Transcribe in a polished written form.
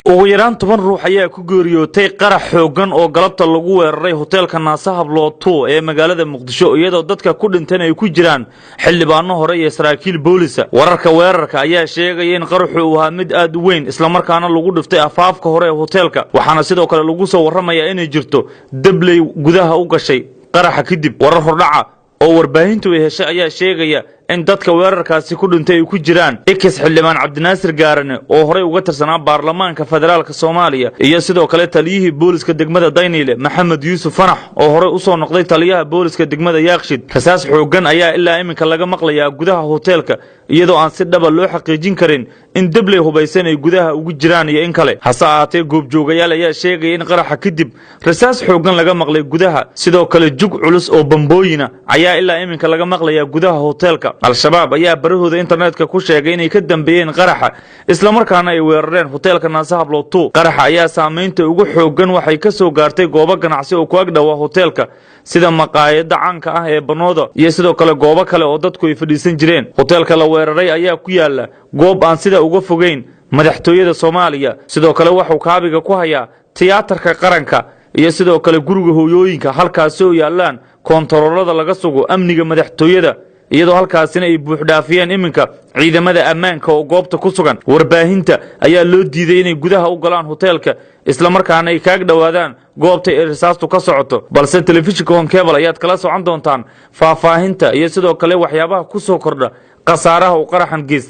ugu yaraan 10 ruux ayaa ku geeriyootay qarax xoogan oo galabta lagu weeraray hoteelka Naasa Hablooto ee magaalada Muqdisho iyadoo dadka ku dhinteen ay ku jiraan xildhibaano hore iyo saraakiil booliska. Wararka weerarka ayaa sheegay in qaraxu uu ahaa mid aad u weyn isla markaana lagu dhiftay afaafka hore ee hoteelka, waxaana sidoo kale lagu soo waramayaa inay jirto dabley gudaha u gashay qaraxa kadib. Warar hordhaca oo warbaahintu ay heshay ayaa sheegaya in dadka weerarkaasi ku dhintay ay ku jiraan xildhibaan Cabdinaasir Gaarane oo hore uga tirsanaa baarlamaanka federaalka Soomaaliya iyo sidoo kale taliyihii booliska degmada Daynile Maxamed Yuusuf Fanax oo hore u soo noqday taliyaha booliska degmada Yaaqshid. Rasaas xoogan ayaa ilaa iminka laga maqlayaa gudaha hoteelka iyadoo aan si dhab ah loo xaqiijin karin in dabley hubaysan ay gudaha ugu jiraan iyo in kale. Hase ahaatee goobjoogayaal ayaa sheegay in qaraxa kadib rasaas xoogan laga maqlay gudaha, sidoo kale jug culus oo bambooyina ayaa ilaa iminka laga maqlayaa gudaha hoteelka. Al-Shabaab ayaa barahooda internetka ku sheegay inay ka dambeeyeen qaraxa isla markaana ay weerareen hoteelka Naasa Hablooto. Qaraxa ayaa saameynta ugu xoogan waxay ka soo gaartay goobo ganacsi oo ku ag dhow hoteelka sida maqaayada caanka ah ee Banooda iyo sidoo kale goobo kale oo dadku ay fadhiisan jireen. Hoteelka la weeraray ayaa ku yaala goob aan sida uga fogeyn madaxtooyada Soomaaliya, sidoo kale wuxuu kaabiga ku hayaa tiyaatarka qaranka iyo sidoo kale guriga hooyooyinka halkaas oo yaalaan koontaroolada laga sugo amniga madaxtooyada iyadoo halkaasina ay buux dhaafiyeen iminka ciidamada ammaanka oo goobta ku sugan. Warbaahinta ayaa loo diiday inay gudaha u galaan hoteelka isla markaana ay kaag dhawaadaan goobta ay risaastu ka socoto, balse telefishinka Home Cable ayaad kala socon doontaan faahfaahinta iyo sidoo kale waxyaabaha ku soo kordha qasaaraha uu qaraxan geystay.